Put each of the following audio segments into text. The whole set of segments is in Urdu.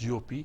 GOP।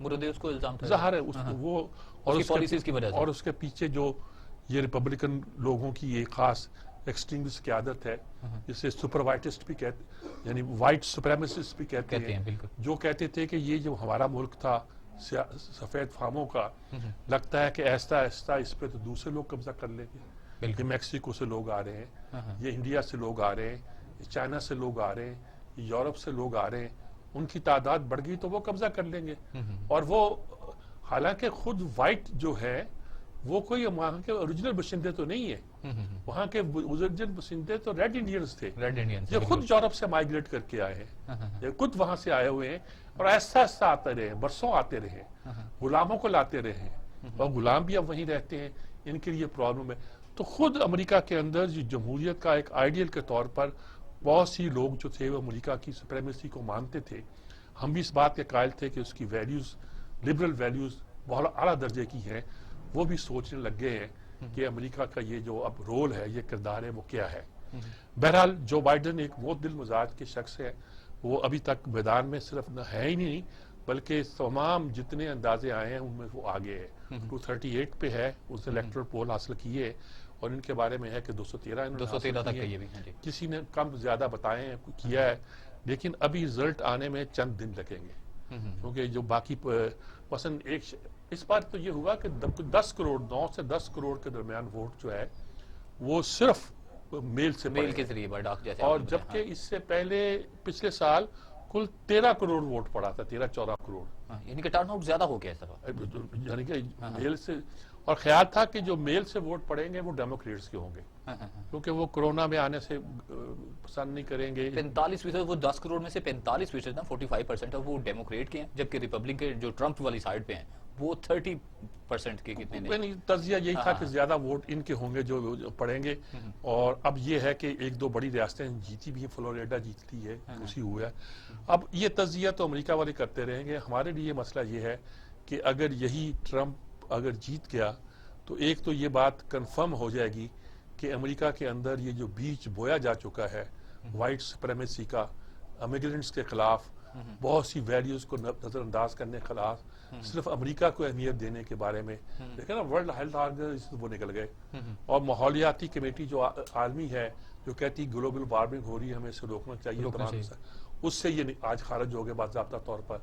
مرودے اس کو الزام تھا ظاہر ہے وہ اور اس کے پیچھے جو یہ ریپبلکن لوگوں کی ایک خاص ایکسٹریمسٹ کی عادت ہے جسے سپروائٹسٹ بھی کہتے یعنی وائٹ سپریمیسسٹ بھی کہتے ہیں، جو کہتے تھے کہ یہ جو ہمارا ملک تھا سفید فاموں کا، لگتا ہے کہ ایسا ایسا اس پہ تو دوسرے لوگ قبضہ کر لیں گے، یہ میکسیکو سے لوگ آ رہے ہیں، یہ انڈیا سے لوگ آ رہے ہیں، یہ چائنا سے لوگ آ رہے ہیں، یہ یورپ سے لوگ آ رہے ہیں، ان کی تعداد بڑھ گئی تو وہ قبضہ کر لیں گے۔ اور وہ حالانکہ خود وائٹ جو ہے وہ کوئی وہاں کے اوریجنل باشندے تو نہیں ہے، وہاں کے اوریجنل باشندے تو ریڈ انڈینز تھے، یہ خود یورپ سے مائگریٹ کر کے آئے ہیں، یہ خود وہاں سے آئے ہوئے ہیں اور ایسا ایسا آتے رہے، برسوں آتے رہے، غلاموں کو لاتے رہے، اور غلام بھی اب وہیں رہتے ہیں، ان کے لیے پرابلم ہے۔ تو خود امریکہ کے اندر جمہوریت کا ایک آئیڈیل کے طور پر بہت سی لوگ جو تھے وہ امریکہ کی سپریمیسی کو مانتے تھے، ہم بھی اس بات کے قائل تھے کہ اس کی ویلیوز لبرل ویلیوز بہت اعلیٰ درجے کی ہیں، وہ بھی سوچنے لگ گئے ہیں کہ امریکہ کا یہ جو اب رول ہے، یہ کردار ہے، وہ کیا ہے۔ بہرحال جو بائیڈن ایک بہت دل مزاج کے شخص ہے، وہ ابھی تک میدان میں صرف ہے ہی نہیں بلکہ تمام جتنے اندازے آئے ہیں ان میں وہ آگے ہے، 238 پہ ہے، اس نے الیکٹرل پول حاصل کیے اور ان کے بارے میں ہے کہ 213 تک کسی نے کم زیادہ بتائے ہیں کیا ہے، لیکن ابھی رزلٹ آنے میں چند دن لگیں گے، کیونکہ جو باقی مثلا اس بار تو یہ ہوا کہ 10 کروڑ 9 سے 10 کروڑ کے درمیان ووٹ جو ہے وہ صرف میل سے میل کے ذریعے اور جبکہ اس سے پہلے پچھلے سال کل 13 کروڑ ووٹ پڑا تھا، 13-14 کروڑ، یعنی کہ ٹرن آؤٹ زیادہ ہو گیا یعنی کہ میل سے، اور خیال تھا کہ جو میل سے ووٹ پڑیں گے وہ ڈیموکریٹس کے ہوں گے کیونکہ وہ کرونا میں آنے سے پسند نہیں کریں گے۔ 45% وہ 10 کروڑ میں سے 45% نا 45% وہ ڈیموکریٹ کے ہیں، جبکہ ریپبلک کے جو ٹرمپ والی سائڈ پہ ہیں وہ 30% کے کتنے ہیں۔ تجزیہ یہی تھا کہ زیادہ ووٹ ان کے ہوں گے جو پڑیں گے، اور اب یہ ہے کہ ایک دو بڑی ریاستیں جیتی بھی ہیں، فلوریڈا جیتی ہے، اسی ہوا ہے۔ اب یہ تجزیہ تو امریکہ والے کرتے رہیں گے، ہمارے لیے مسئلہ یہ ہے کہ اگر یہی ٹرمپ اگر جیت گیا تو ایک تو یہ بات کنفرم ہو جائے گی کہ امریکہ کے اندر یہ جو بیج بویا جا چکا ہے وائٹ سپریمیسی کا، امیگرنٹس کے خلاف، بہت سی ویلیوز کو نظر انداز کرنے کے خلاف، صرف امریکہ کو اہمیت دینے کے بارے میں دیکھیں نا، ورلڈ ہیلتھ آرگنائزیشن وہ نکل گئے، اور ماحولیاتی کمیٹی جو عالمی ہے جو کہتی گلوبل وارمنگ ہو رہی ہے، ہمیں اسے روکنا چاہیے، اس سے یہ آج خارج ہو گئے باضابطہ طور پر۔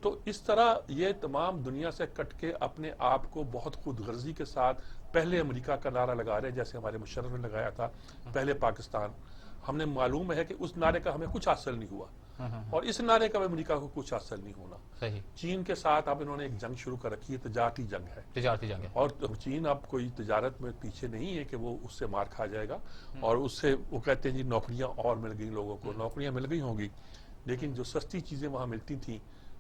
تو اس طرح یہ تمام دنیا سے کٹ کے اپنے آپ کو بہت خود غرضی کے ساتھ پہلے امریکہ کا نعرہ لگا رہے ہیں، جیسے ہمارے مشرف نے لگایا تھا پہلے پاکستان، ہم نے معلوم ہے کہ اس نعرے کا ہمیں کچھ حاصل نہیں ہوا، اور اس نعرے کا امریکہ کو کچھ حاصل نہیں ہونا۔ چین کے ساتھ اب انہوں نے ایک جنگ شروع کر رکھی ہے، تجارتی جنگ ہے، اور چین اب کوئی تجارت میں پیچھے نہیں ہے کہ وہ اس سے مار کھا جائے گا، اور اس سے وہ کہتے ہیں جی نوکریاں اور مل گئی لوگوں کو، نوکریاں مل گئی ہوں گی لیکن جو سستی چیزیں وہاں ملتی تھیں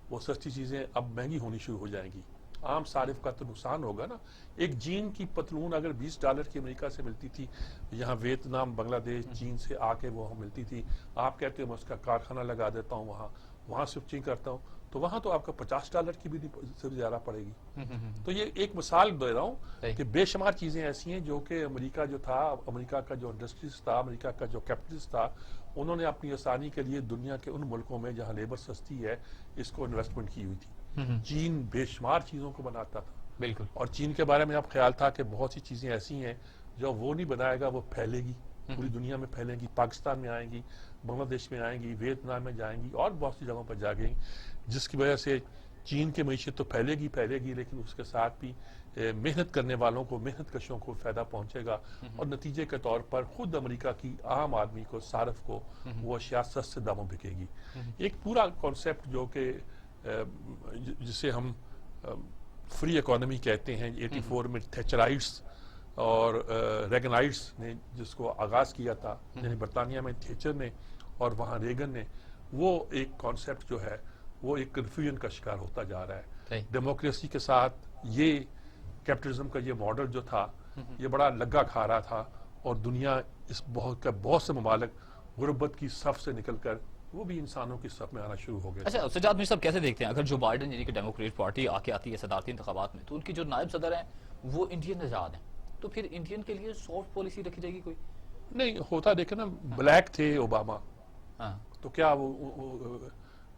وہ سستی چیزیں اب مہنگی ہونی شروع ہو جائیں گی، عام صارف کا تو نقصان ہوگا نا۔ ایک جین کی پتلون اگر $20 کی امریکہ سے ملتی تھی، یہاں ویتنام، بنگلہ دیش، چین سے آ کے وہ ملتی تھی، آپ کہتے ہیں میں اس کا کارخانہ لگا دیتا ہوں وہاں سوئچنگ کرتا ہوں، تو وہاں تو آپ کا $50 کی بھی سے زیادہ پڑے گی۔ تو یہ ایک مثال دے رہا ہوں کہ بے شمار چیزیں ایسی ہیں جو کہ امریکہ جو تھا، امریکہ کا جو انڈسٹریز تھا، امریکہ کا جو کیپٹلسٹ تھا، انہوں نے اپنی آسانی کے لیے دنیا کے ان ملکوں میں جہاں لیبر سستی ہے اس کو انویسٹمنٹ کی ہوئی تھی۔ چین بے شمار چیزوں کو بناتا تھا، بالکل، اور چین کے بارے میں اب خیال تھا کہ بہت سی چیزیں ایسی ہیں جو وہ نہیں بنائے گا وہ پھیلے گی، پوری دنیا میں پھیلیں گی، پاکستان میں آئیں گی، بنگلہ دیش میں آئیں گی، ویتنام میں جائیں گی، اور بہت سی جگہوں پر جا گئی، جس کی وجہ سے چین کی معیشت تو پھیلے گی لیکن اس کے ساتھ بھی محنت کرنے والوں کو، محنت کشوں کو فائدہ پہنچے گا، اور نتیجے کے طور پر خود امریکہ کی عام آدمی کو، صارف کو وہ اشیاء سستے داموں بکے گی۔ ایک پورا کانسیپٹ جو کہ جسے ہم فری اکانومی کہتے ہیں، 84 میں تھیچرائٹس اور ریگنائٹس نے جس کو آغاز کیا تھا، یعنی برطانیہ میں تھیچر نے اور وہاں ریگن نے، وہ ایک کانسیپٹ جو ہے وہ ایک کنفیوژن کا شکار ہوتا جا رہا ہے۔ ڈیموکریسی کے ساتھ یہ کیپٹلزم کا یہ ماڈل جو تھا یہ بڑا لگا کھا رہا تھا، اور دنیا اس بہت سے ممالک غربت کی صف سے نکل کر وہ بھی انسانوں کی صف میں آنا شروع ہو گئے۔ اچھا سجاد میر صاحب کیسے دیکھتے ہیں اگر جو بائیڈن یعنی کہ ڈیموکریٹ پارٹی آگے آتی ہے صدارتی انتخابات میں، تو ان کی جو نائب صدر ہیں وہ انڈین نژاد ہیں، تو پھر انڈین کے لیے سافٹ پالیسی رکھی جائے گی کوئی؟ نہیں ہوتا، دیکھیں نا، بلیک تھے اوباما، تو کیا وہ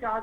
4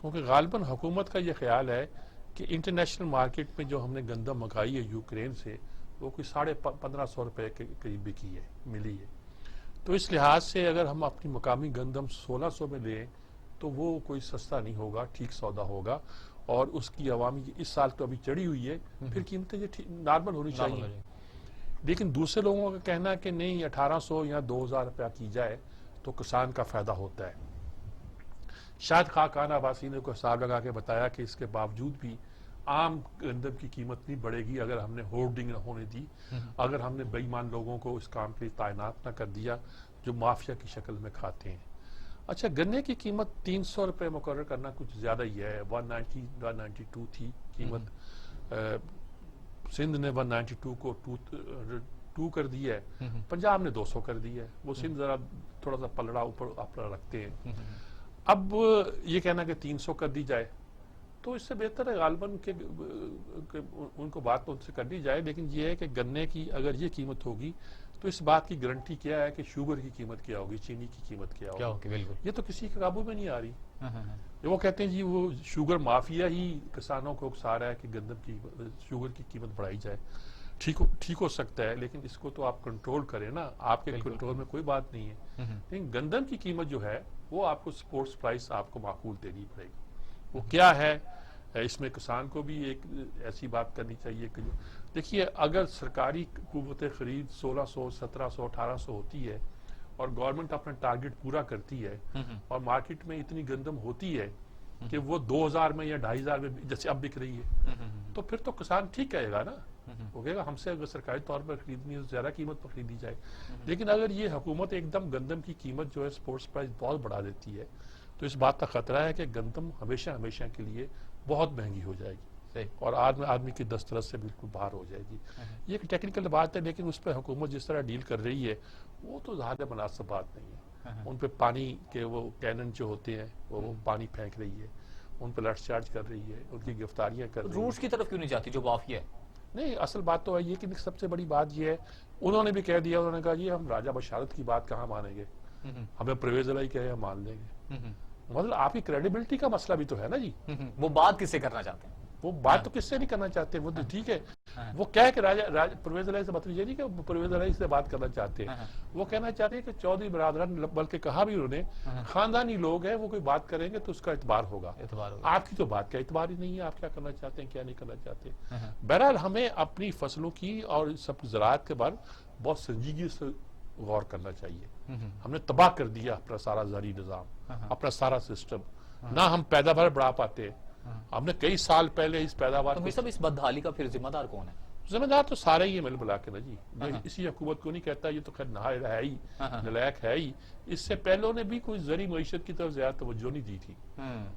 کیونکہ غالباً حکومت کا یہ خیال ہے کہ انٹرنیشنل مارکیٹ میں جو ہم نے گندم منگائی ہے یوکرین سے وہ کوئی 1550 روپے کے قریب بکی ہے، ملی ہے. تو اس لحاظ سے اگر ہم اپنی مقامی گندم 1600 میں لیں تو وہ کوئی سستا نہیں ہوگا، ٹھیک سودا ہوگا. اور اس کی عوامی اس سال تو ابھی چڑھی ہوئی ہے، پھر قیمتیں یہ نارمل ہونی چاہیے. لیکن دوسرے لوگوں کا کہنا ہے کہ نہیں 1800 یا 2000 روپیہ کی جائے تو کسان کا فائدہ ہوتا ہے. شاید خاقان عباسی نے کوئی حساب لگا کے بتایا کہ اس کے باوجود بھی عام گندم کی قیمت نہیں بڑھے گی اگر ہم نے ہورڈنگ نہ ہونے دی، اگر ہم نے بے ایمان لوگوں کو اس کام کے لیے تعینات نہ کر دیا جو مافیا کی شکل میں کھاتے ہیں. اچھا، گنے کی قیمت 300 روپے مقرر کرنا کچھ زیادہ ہی ہے. 192 تھی قیمت، سندھ نے 192 کو 2 کر دی ہے، پنجاب نے 200 کر دی ہے. وہ سندھ ذرا تھوڑا سا پلڑا اوپر اپنا رکھتے ہیں. اب یہ کہنا کہ 300 کر دی جائے تو اس سے بہتر ہے غالباً کہ ان کو بات تو ان سے کر دی جائے. لیکن یہ ہے کہ گنے کی اگر یہ قیمت ہوگی تو اس بات کی گارنٹی کیا ہے کہ شوگر کی قیمت کیا ہوگی، چینی کی قیمت کیا ہوگی. یہ تو کسی کے قابو میں نہیں آ رہی. وہ کہتے ہیں جی وہ شوگر مافیا ہی کسانوں کو اکسا رہا ہے کہ گندم کی شوگر کی قیمت بڑھائی جائے. ٹھیک ہو سکتا ہے، لیکن اس کو تو آپ کنٹرول کریں نا. آپ کے کنٹرول میں کوئی بات نہیں ہے. لیکن گندم کی قیمت جو ہے وہ آپ کو سپورٹس پرائس آپ کو معقول دینی پڑے گی. وہ کیا ہے، اس میں کسان کو بھی ایک ایسی بات کرنی چاہیے کہ دیکھیے اگر سرکاری قوت خرید 1600 1700 1800 ہوتی ہے اور گورنمنٹ اپنا ٹارگٹ پورا کرتی ہے اور مارکیٹ میں اتنی گندم ہوتی ہے کہ وہ 2000 میں یا 2500 میں جیسے اب بک رہی ہے تو پھر تو کسان ٹھیک کہے گا نا. وہ کہے گا ہم سے اگر سرکاری طور پر خریدنی ہے تو زیادہ قیمت پر خریدی جائے. لیکن اگر یہ حکومت ایک دم گندم کی قیمت جو ہے سپورٹس پرائز بہت بڑھا دیتی ہے تو اس بات کا خطرہ ہے کہ گندم ہمیشہ کے لیے بہت مہنگی ہو جائے گی اور آدمی کی دسترس سے بالکل باہر ہو جائے گی. یہ ایک ٹیکنیکل بات ہے، لیکن اس پہ حکومت جس طرح ڈیل کر رہی ہے وہ تو زیادہ مناسب بات نہیں ہے. ان پہ پانی کے وہ کینن جو ہوتے ہیں وہ پانی پھینک رہی ہے، ان پہ لٹھ چارج کر رہی ہے، ان کی گرفتاریاں کر رہی ہے. روس کی طرف کیوں نہیں جاتی جو مافیا ہے؟ نہیں، اصل بات تو ہے یہ کہ سب سے بڑی بات یہ ہے انہوں نے بھی کہہ دیا، انہوں نے کہا یہ ہم راجہ بشارت کی بات کہاں مانیں گے، ہمیں پرویز الہی کہے ہم مان لیں گے. مطلب آپ کی کریڈیبلٹی کا مسئلہ بھی تو ہے نا جی. وہ بات کس سے کرنا چاہتے ہیں؟ وہ بات تو کس سے نہیں کرنا چاہتے، وہ تو ٹھیک ہے. وہ کہہ کہ پرویز الہی سے مطلب یہ نہیں کہ پرویز الہی سے بات کرنا چاہتے ہیں. وہ کہنا چاہتے ہیں کہ چودھری برادران، بلکہ کہا بھی انہوں نے خاندانی لوگ ہیں، وہ کوئی بات کریں گے تو اس کا اعتبار ہوگا. آپ کی تو بات کا اعتبار ہی نہیں ہے، آپ کیا کرنا چاہتے ہیں کیا نہیں کرنا چاہتے. بہرحال ہمیں اپنی فصلوں کی اور سب زراعت کے بعد بہت سنجیدگی سے غور کرنا چاہیے. ہم نے تباہ کر دیا اپنا سارا زرعی نظام، اپنا سارا سسٹم. نہ ہم پیداوار بڑھا پاتے. ہم نے کئی سال پہلے اس پیداوار تو اس بدحالی کا پھر ذمہ دار کون ہے؟ ذمہ دار تو سارے ہی مل بلا کے نا جی. اسی حکومت کو نہیں کہتا، یہ تو خیر ہے ہی، نلائق ہے ہی. اس سے پہلوں نے بھی کوئی زرعی معیشت کی طرف زیادہ توجہ نہیں دی تھی.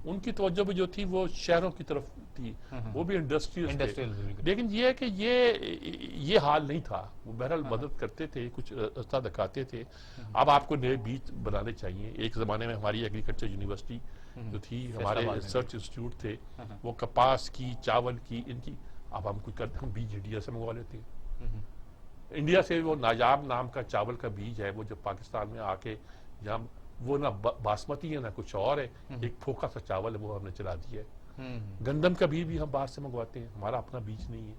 ان کی توجہ بھی جو تھی وہ شہروں کی طرف تھی، وہ بھی انڈسٹریل. لیکن یہ ہے کہ یہ حال نہیں تھا. وہ بہرحال مدد کرتے تھے، کچھ راستہ دکھاتے تھے. اب آپ کو نئے بیج بنانے چاہیے. ایک زمانے میں ہماری ایگریکلچر یونیورسٹی جو تھی، ہمارے ریسرچ انسٹیٹیوٹ تھے، وہ کپاس کی، چاول کی، ان کی. اب ہم کچھ کرتے، ہم بیج انڈیا سے منگوا لیتے ہیں. انڈیا سے وہ نایاب نام کا چاول کا بیج ہے، وہ جو پاکستان میں آ کے جہاں وہ نہ باسمتی ہے نہ کچھ اور ہے، ایک پھوکا سا چاول ہے، وہ ہم نے چلا دیا ہے. گندم کا بیج بھی ہم باہر سے منگواتے ہیں، ہمارا اپنا بیج نہیں ہے.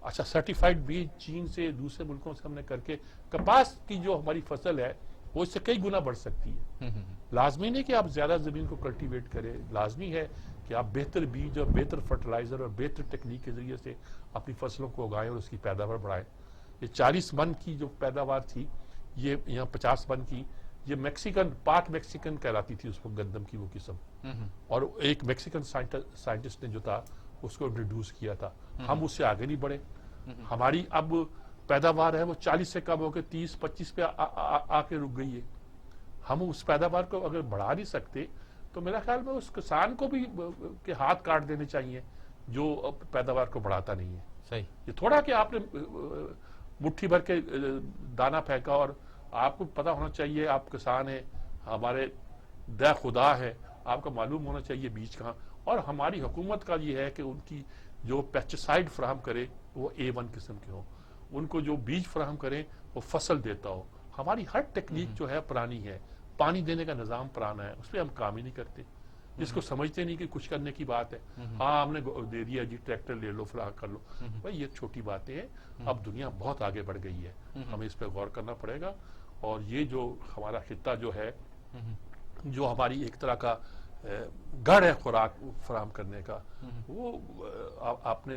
اچھا، سرٹیفائیڈ بیج چین سے، دوسرے ملکوں سے ہم نے کر کے کپاس کی جو ہماری فصل ہے وہ اس سے کئی گنا بڑھ سکتی ہے. لازمی نہیں کہ آپ زیادہ زمین کو کلٹیویٹ کریں، لازمی ہے کہ آپ بہتر بیج اور بہتر فرٹیلائزر اور بہتر ٹیکنیک کے ذریعے سے اپنی فصلوں کو اگائیں اور اس کی پیداوار بڑھائیں. یہ 40 من کی جو پیداوار تھی، یہ یہاں 50 من کی، یہ میکسیکن پاک میکسیکن کہلاتی تھی اس کو گندم کی وہ قسم. اور ایک میکسیکن سائنٹسٹ نے جو تھا اس کو انٹروڈیوس کیا تھا. ہم اس سے آگے نہیں بڑھے. ہماری اب پیداوار ہے وہ 40 سے کم ہو کے 30-25 پہ آ کے رک گئی ہے. ہم اس پیداوار کو اگر بڑھا نہیں سکتے تو میرا خیال میں اس کسان کو بھی کے ہاتھ کاٹ دینے چاہیے جو پیداوار کو بڑھاتا نہیں ہے. صحیح. یہ تھوڑا کہ آپ نے مٹھی بھر کے دانا پھینکا، اور آپ کو پتا ہونا چاہیے آپ کسان ہیں، ہمارے دہ خدا ہے، آپ کو معلوم ہونا چاہیے بیج کہاں. اور ہماری حکومت کا یہ ہے کہ ان کی جو پیسٹیسائڈ فراہم کرے وہ A1 قسم کے ہوں، ان کو جو بیج فراہم کریں وہ فصل دیتا ہو. ہماری ہر ٹیکنیک جو ہے پرانی ہے، پانی دینے کا نظام پرانا ہے، اس پہ ہم کام ہی نہیں کرتے. جس کو سمجھتے نہیں کہ کچھ کرنے کی بات ہے. ہاں ہم نے دے دیا جی ٹریکٹر لے لو فلاں کر لو. بھائی یہ چھوٹی باتیں ہیں. اب دنیا بہت آگے بڑھ گئی ہے, ہمیں اس پہ غور کرنا پڑے گا. اور یہ جو ہمارا خطہ جو ہے, جو ہماری ایک طرح کا گڑھ ہے خوراک فراہم کرنے کا, وہ آپ نے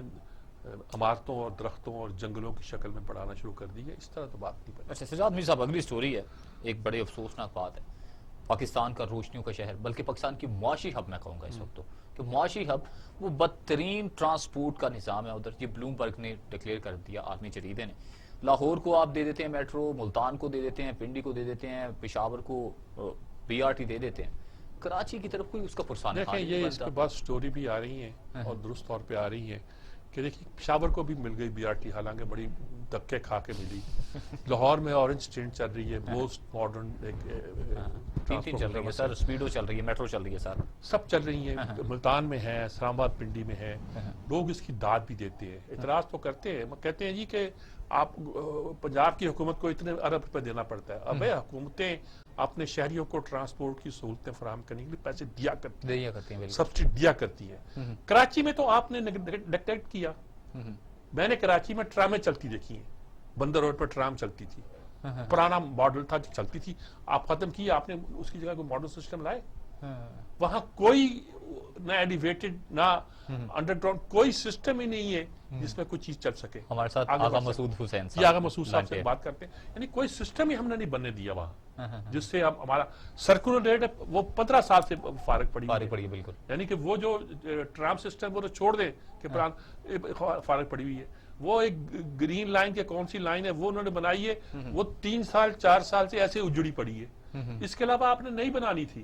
عمارتوں اور درختوں اور جنگلوں کی شکل میں بڑھانا شروع کر دی ہے. اس طرح تو بات نہیں بنے. اچھا سجاد میر صاحب, اگلی سٹوری ہے, ایک بڑے افسوسناک بات ہے. پاکستان کا روشنیوں کا شہر, بلکہ پاکستان کی معاشی ہب میں کہوں گا اس وقت تو, کہ معاشی ہب وہ بدترین ٹرانسپورٹ کا نظام ہے ادھر. یہ بلوم برگ نے ڈکلیئر کر دیا, عالمی جریدے نے. لاہور کو آپ دے دیتے ہیں میٹرو, ملتان کو دے دیتے ہیں, پنڈی کو دے دیتے ہیں, پشاور کو BRT دے دیتے ہیں, کراچی کی طرف کوئی اس کا پرسان دیکھیں یہ اس کے بعد سٹوری بھی آ رہی ہیں اور درست طور پہ آ رہی ہیں کہ دیکھیں پشاور کو بھی مل گئی BRT, حالانکہ بڑی دھکے کھا کے ملی. لاہور میں اورنج ٹرین چل رہی ہے, موسٹ ماڈرن تین چل رہی ہے سر, اسپیڈو چل رہی ہے, میٹرو چل رہی ہے سر, سب چل رہی ہیں. ملتان میں ہے, اسلام آباد پنڈی میں ہے. لوگ اس کی داد بھی دیتے ہیں, اعتراض تو کرتے ہیں, کہتے ہیں جی کہ آپ پنجاب کی حکومت کو اتنے ارب روپے دینا پڑتا ہے. اب حکومتیں اپنے شہریوں کو ٹرانسپورٹ کی سہولتیں فراہم کرنے کے لیے پیسے دیا کرتی ہیں, سبسڈی دیا کرتی ہیں. کراچی میں تو آپ نے نیگلیکٹ کیا. میں نے کراچی میں ٹرامیں چلتی دیکھی ہیں, بندر روڈ پر ٹرام چلتی تھی, پرانا ماڈل تھا چلتی تھی, آپ ختم کی, آپ نے اس کی جگہ کوئی ماڈل سسٹم لائے. وہاں کوئی نہ ایلیویٹڈ نہ انڈر گراؤنڈ کوئی سسٹم ہی نہیں ہے جس میں کوئی چیز چل سکے. ہمارے ساتھ آغا مسعود حسین صاحب, آغا مسعود صاحب سے بات کرتے ہیں, یعنی کوئی سسٹم ہی ہم نے نہیں بننے دیا وہاں, جس سے ہمارا سرکولر ریٹ ہے وہ 15 سال سے فارغ پڑی ہے. بالکل, یعنی کہ وہ جو ٹرام سسٹم وہ تو چھوڑ دیں کہ فارغ پڑی ہوئی ہے. وہ ایک گرین لائن کے کون سی لائن ہے وہ انہوں نے بنائی ہے, وہ 3 سال 4 سال سے ایسے اجڑی پڑی ہے. اس کے علاوہ آپ نے نہیں بنانی تھی.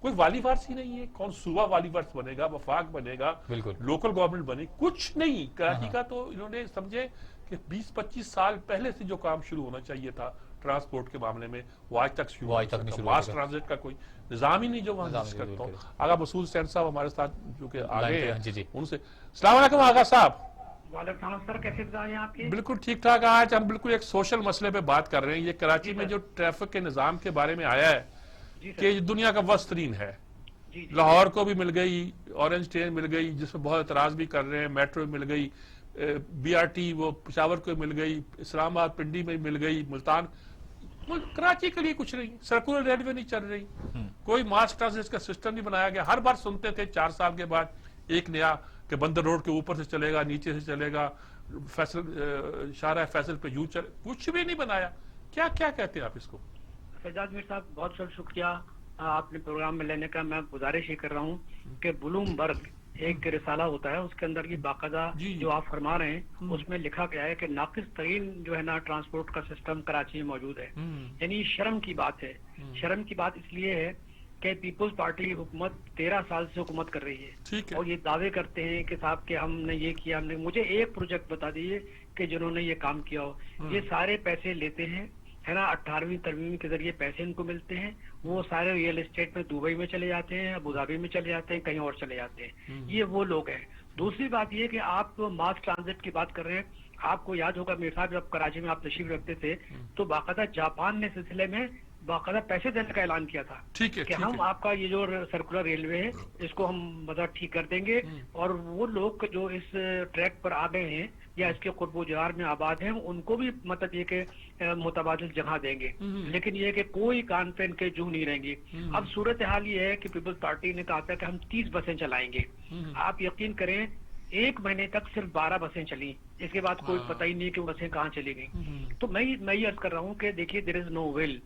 کوئی والی وارث ہی نہیں ہے. کون صوبہ والی وارث بنے گا, وفاق بنے گا, لوکل گورنمنٹ بنے, کچھ نہیں. کراچی کا تو انہوں نے سمجھے کہ 20-25 سال پہلے سے جو کام شروع ہونا چاہیے تھا ٹرانسپورٹ کے معاملے میں, وہ آج تک شروع نہیں. ماس ٹرانزٹ کا کوئی نظام ہی نہیں جو وہاں کرتا ہوں. آغا مسعود حسین صاحب ہمارے ساتھ جو کہ آگے ہیں, ان سے السلام علیکم آغا صاحب. وعلیکم السلام سر, کیسے ہیں آپ کی؟ بالکل ٹھیک ٹھاک. آج ہم بالکل ایک سوشل مسئلے پہ بات کر رہے ہیں. یہ کراچی میں جو ٹریفک کے نظام کے بارے میں آیا ہے کہ یہ دنیا کا ورسٹ ترین ہے. لاہور کو بھی مل گئی, اورنج ٹرین مل گئی جس میں بہت اعتراض بھی کر رہے ہیں, میٹرو مل گئی, BRT وہ پشاور کو مل گئی, اسلام آباد پنڈی میں مل گئی, ملتان. کراچی کے لیے کچھ نہیں. سرکولر ریلوے نہیں چل رہی, کوئی ماس ٹرانزٹ کا سسٹم نہیں بنایا گیا. ہر بار سنتے تھے 4 سال کے بعد ایک نیا کہ بندر روڈ کے اوپر سے چلے گا, نیچے سے چلے گا, فیصل شارع فیصل پہ یوں چلے. کچھ بھی نہیں بنایا. کیا کہتے ہیں آپ اس کو؟ سجاد میر صاحب بہت بہت شکریہ آپ نے پروگرام میں لینے کا. میں گزارش یہ کر رہا ہوں کہ بلوم برگ ایک رسالہ ہوتا ہے, اس کے اندر یہ باقاعدہ جو آپ فرما رہے ہیں اس میں لکھا گیا ہے کہ ناقص ترین جو ہے نا ٹرانسپورٹ کا سسٹم کراچی میں موجود ہے. یعنی شرم کی بات ہے. شرم کی بات اس لیے ہے کہ پیپلز پارٹی حکومت 13 سال سے حکومت کر رہی ہے, اور یہ دعوے کرتے ہیں کہ صاحب کہ ہم نے یہ کیا, ہم نے. مجھے ایک پروجیکٹ بتا دیجیے کہ جنہوں نے یہ کام کیا ہو. یہ سارے پیسے لیتے ہیں ہے نا, 18ویں ترمیم کے ذریعے پیسے ان کو ملتے ہیں, وہ سارے ریئل اسٹیٹ میں دبئی میں چلے جاتے ہیں, ابوظہبی میں چلے جاتے ہیں, کہیں اور چلے جاتے ہیں. یہ وہ لوگ ہیں. دوسری بات یہ کہ آپ ماس ٹرانزٹ کی بات کر رہے ہیں. آپ کو یاد ہوگا میرے صاحب جب کراچی میں آپ تشریف رکھتے تھے تو باقاعدہ جاپان نے سلسلے میں باقاعدہ پیسے دینے کا اعلان کیا تھا کہ ہم آپ کا یہ جو سرکولر ریلوے ہے اس کو ہم مطلب ٹھیک کر دیں گے, اور وہ لوگ جو اس ٹریک پر آ گئے ہیں یا اس کے قرب و جوار میں آباد ہیں ان کو بھی مطلب یہ کہ متبادل جگہ دیں گے. لیکن یہ کہ کوئی کان پہ ان کے جو نہیں رہیں گی. اب صورتحال یہ ہے کہ پیپلز پارٹی نے کہا تھا کہ ہم 30 بسیں چلائیں گے. آپ یقین کریں 1 مہینے تک صرف 12 بسیں چلیں, اس کے بعد کوئی پتہ ہی نہیں کہ وہ بسیں کہاں چلی گئیں. تو میں یہ عرض کر رہا ہوں کہ دیکھیے دیر از نو ول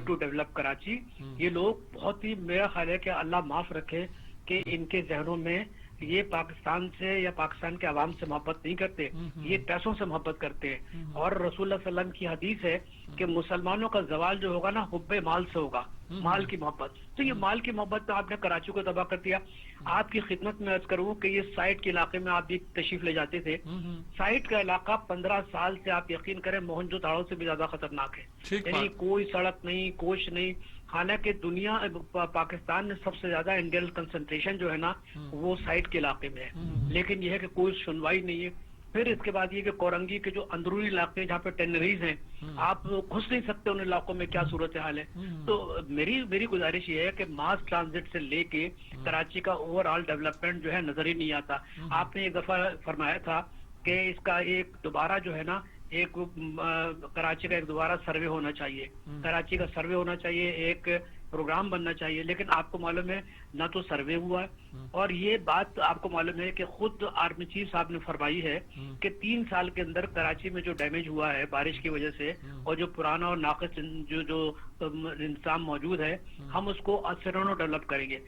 ٹو ڈیولپ کراچی. یہ لوگ بہت ہی, میرا خیال ہے کہ اللہ معاف رکھے کہ ان کے ذہنوں میں یہ پاکستان سے یا پاکستان کے عوام سے محبت نہیں کرتے, یہ پیسوں سے محبت کرتے ہیں. اور رسول اللہ صلی اللہ علیہ وسلم کی حدیث ہے کہ مسلمانوں کا زوال جو ہوگا نا حب مال سے ہوگا, مال کی محبت. تو یہ مال کی محبت میں آپ نے کراچی کو تباہ کر دیا. آپ کی خدمت میں عرض کروں کہ یہ سائٹ کے علاقے میں آپ بھی تشریف لے جاتے تھے. سائٹ کا علاقہ 15 سال سے آپ یقین کریں موہنجو داڑو سے بھی زیادہ خطرناک ہے. یعنی کوئی سڑک نہیں, کوچ نہیں. حالانکہ دنیا پاکستان میں سب سے زیادہ انڈین کنسنٹریشن جو ہے نا وہ سائٹ کے علاقے میں ہے, لیکن یہ ہے کہ کوئی سنوائی نہیں ہے. پھر اس کے بعد یہ کہ کورنگی کے جو اندرونی علاقے جہاں پہ ٹینریز ہیں آپ گھس نہیں سکتے ان علاقوں میں کیا صورتحال ہے. تو میری گزارش یہ ہے کہ ماس ٹرانزٹ سے لے کے کراچی کا اوور آل ڈیولپمنٹ جو ہے نظر ہی نہیں آتا. آپ نے ایک دفعہ فرمایا تھا کہ اس کا ایک دوبارہ جو ہے نا ایک کراچی کا ایک دوبارہ سروے ہونا چاہیے, کراچی کا سروے ہونا چاہیے, ایک پروگرام بننا چاہیے, لیکن آپ کو معلوم ہے نہ تو سروے ہوا ہے, اور یہ بات آپ کو معلوم ہے کہ خود آرمی چیف صاحب نے فرمائی ہے کہ 3 سال کے اندر کراچی میں جو ڈیمیج ہوا ہے بارش کی وجہ سے اور جو پرانا اور ناقص جو انتظام موجود ہے ہم اس کو اثرانو ڈیولپ کریں گے.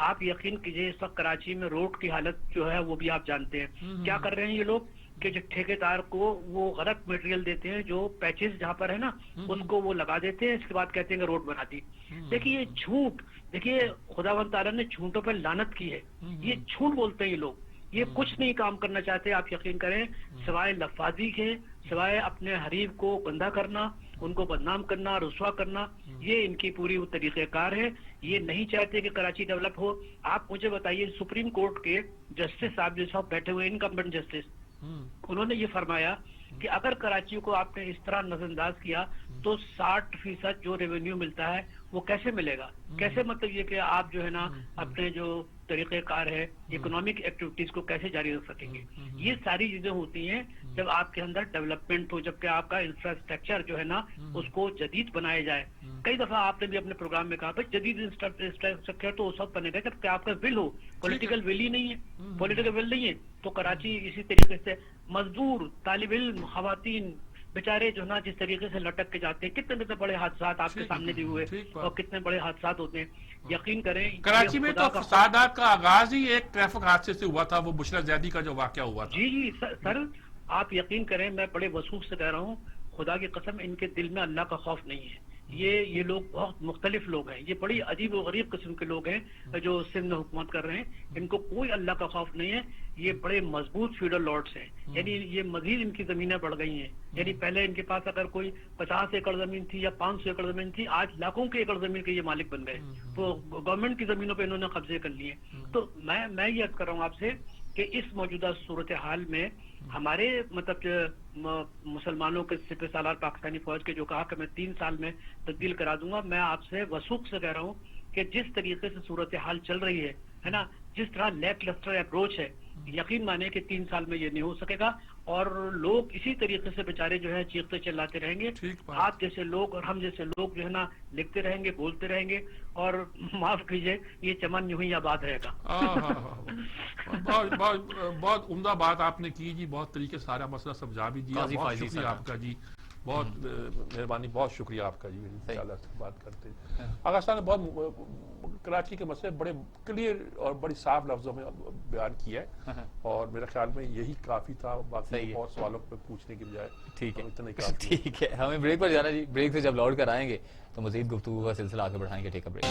آپ یقین کیجئے اس وقت کراچی میں روڈ کی حالت جو ہے وہ بھی آپ جانتے ہیں. کیا کر رہے ہیں یہ لوگ کہ جو ٹھیکیدار کو وہ غلط مٹیریل دیتے ہیں, جو پیچز جہاں پر ہے نا اس کو وہ لگا دیتے ہیں, اس کے بعد کہتے ہیں کہ روڈ بنا دی. دیکھیے یہ جھوٹ, دیکھیے خداوند تعالیٰ نے جھوٹوں پہ لعنت کی ہے, یہ جھوٹ بولتے ہیں یہ لوگ, یہ کچھ نہیں کام کرنا چاہتے آپ یقین کریں سوائے لفاظی کے, سوائے اپنے حریف کو گندا کرنا, ان کو بدنام کرنا, رسوا کرنا, یہ ان کی پوری طریقہ کار ہے. یہ نہیں چاہتے کہ کراچی ڈیولپ ہو. آپ مجھے بتائیے سپریم کورٹ کے جسٹس صاحب جو صاحب بیٹھے ہوئے انکمبنٹ جسٹس, انہوں نے یہ فرمایا کہ اگر کراچی کو آپ نے اس طرح نظر انداز کیا تو 60% جو ریونیو ملتا ہے وہ کیسے ملے گا, کیسے مطلب یہ کہ آپ جو ہے نا اپنے جو طریقہ کار ہے اکنامک ایکٹیویٹیز کو کیسے جاری رکھ سکیں گے. یہ ساری چیزیں ہوتی ہیں جب آپ کے اندر ڈیولپمنٹ ہو, جبکہ آپ کا انفراسٹرکچر جو ہے نا اس کو جدید بنایا جائے. کئی دفعہ آپ نے بھی اپنے پروگرام میں کہا بھائی جدید انفراسٹرکچر تو اس وقت بنے گا جب کہ آپ کا ول ہو, پولیٹیکل ول ہی نہیں ہے, پولیٹیکل ول نہیں ہے تو کراچی اسی طریقے سے مزدور, طالب علم, خواتین بیچارے جو نا جس طریقے سے لٹک کے جاتے ہیں, کتنے بڑے حادثات آپ کے سامنے بھی ہوئے اور کتنے بڑے حادثات ہوتے ہیں. یقین کریں کراچی میں تو فسادات کا آغاز ہی ایک ٹریفک حادثے سے ہوا تھا, وہ بشرا زیدی کا جو واقعہ ہوا تھا. جی سر, آپ یقین کریں میں بڑے وثوق سے کہہ رہا ہوں, خدا کی قسم ان کے دل میں اللہ کا خوف نہیں ہے. یہ لوگ بہت مختلف لوگ ہیں, یہ بڑی عجیب و غریب قسم کے لوگ ہیں جو سندھ میں حکومت کر رہے ہیں. ان کو کوئی اللہ کا خوف نہیں ہے. یہ بڑے مضبوط فیوڈل لارڈس ہیں, یعنی یہ مزید ان کی زمینیں بڑھ گئی ہیں. یعنی پہلے ان کے پاس اگر کوئی 50 ایکڑ زمین تھی یا 500 ایکڑ زمین تھی, آج لاکھوں کے ایکڑ زمین کے یہ مالک بن گئے. تو گورنمنٹ کی زمینوں پہ انہوں نے قبضے کر لیے. تو میں یہ عرض کر رہا ہوں آپ سے کہ اس موجودہ صورتحال میں ہمارے مطلب مسلمانوں کے سپہ سالار پاکستانی فوج کے جو کہا کہ میں 3 سال میں تبدیل کرا دوں گا, میں آپ سے وثوق سے کہہ رہا ہوں کہ جس طریقے سے صورتحال چل رہی ہے نا, جس طرح لیک لسٹر اپروچ ہے, یقین مانے کہ 3 سال میں یہ نہیں ہو سکے گا, اور لوگ اسی طریقے سے بیچارے جو ہے چیختے چلاتے رہیں گے. آپ جیسے لوگ اور ہم جیسے لوگ جو ہے نا لکھتے رہیں گے, بولتے رہیں گے, اور معاف کیجئے یہ چمن یوں ہی آباد رہے گا. بہت عمدہ بات آپ نے کی جی, بہت طریقے سے سارا مسئلہ سمجھا بھی دیا. بہت شکریہ آپ کا جی, بہت مہربانی, بہت شکریہ آپ کا جی. انشاءاللہ سے بات کرتے ہیں. آغا صاحب نے بہت کراچی کے مسئلے بڑے کلیئر اور بڑی صاف لفظوں میں بیان کیا ہے, اور میرے خیال میں یہی کافی تھا. باقی اور سوالوں پہ پوچھنے کی بجائے ٹھیک ہے, ہمیں بریک پر جانا جی. بریک سے جب لوٹ کر آئیں گے تو مزید گفتگو کا سلسلہ آگے بڑھائیں گے. ٹیک اے بریک.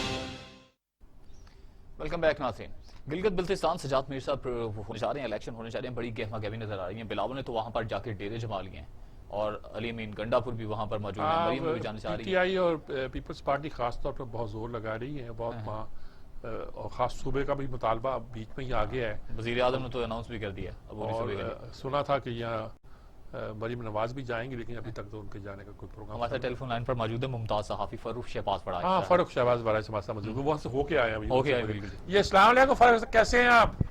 ویلکم بیک ناظرین. گلگت بلتستان سجاد میر صاحب ہونے جا رہے ہیں, الیکشن ہونے جا رہے ہیں, بڑی گہما گہمی نظر آ رہی ہیں. بلاول نے تو وہاں پر جا کے ڈیرے جما لیے ہیں, اور علی امین گنڈا پور بھی وہاں پر موجود ہیں. مریم بھی جانے چاہ رہی ہے. پی ٹی آئی اور پیپلز پارٹی خاص طور پر بہت زور لگا رہی ہے, بہت وہاں, اور خاص صوبے کا بھی مطالبہ بیچ میں ہی آ گیا ہے. وزیر اعظم نے تو اناؤنس بھی کر دیا. اور سنا تھا کہ یہاں مریم نواز بھی جائیں گے, لیکن ابھی تک تو ان کے جانے کا کوئی پروگرام. ہمارے ٹیلی فون لائن پر موجود ہے ممتاز صحافی فاروق شہباز بڑھائے. ہاں, فاروق شہباز بڑھائے سے ہمارے ساتھ موجود, وہ سے ہو کے آئے ہیں. اوکے, بالکل. یہ السلام علیکم فاروق, کیسے ہیں آپ؟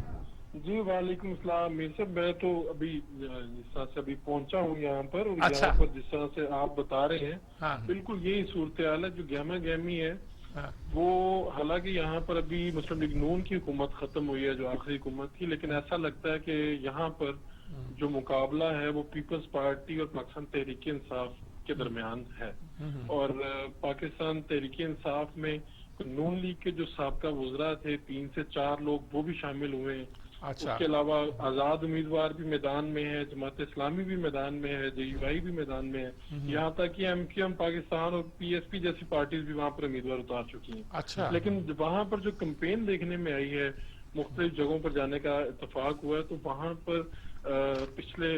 جی وعلیکم السلام میر صاحب, میں تو ابھی جس طرح سے ابھی پہنچا ہوں یہاں پر, اور یہاں پر جس طرح سے آپ بتا رہے ہیں بالکل یہی صورتحال ہے جو گہما گہمی ہے. وہ حالانکہ یہاں پر ابھی مسلم لیگ نون کی حکومت ختم ہوئی ہے جو آخری حکومت تھی, لیکن ایسا لگتا ہے کہ یہاں پر جو مقابلہ ہے وہ پیپلز پارٹی اور پاکستان تحریک انصاف کے درمیان ہے. اور پاکستان تحریک انصاف میں نون لیگ کے جو سابقہ وزراء تھے 3 سے 4 لوگ وہ بھی شامل ہوئے ہیں. اس کے علاوہ آزاد امیدوار بھی میدان میں ہے, جماعت اسلامی بھی میدان میں ہے, جے یو آئی بھی میدان میں ہے, یہاں تک کہ ایم کیو ایم پاکستان اور پی ایس پی جیسی پارٹیز بھی وہاں پر امیدوار اتار چکی ہیں. لیکن وہاں پر جو کمپین دیکھنے میں آئی ہے, مختلف جگہوں پر جانے کا اتفاق ہوا ہے, تو وہاں پر پچھلے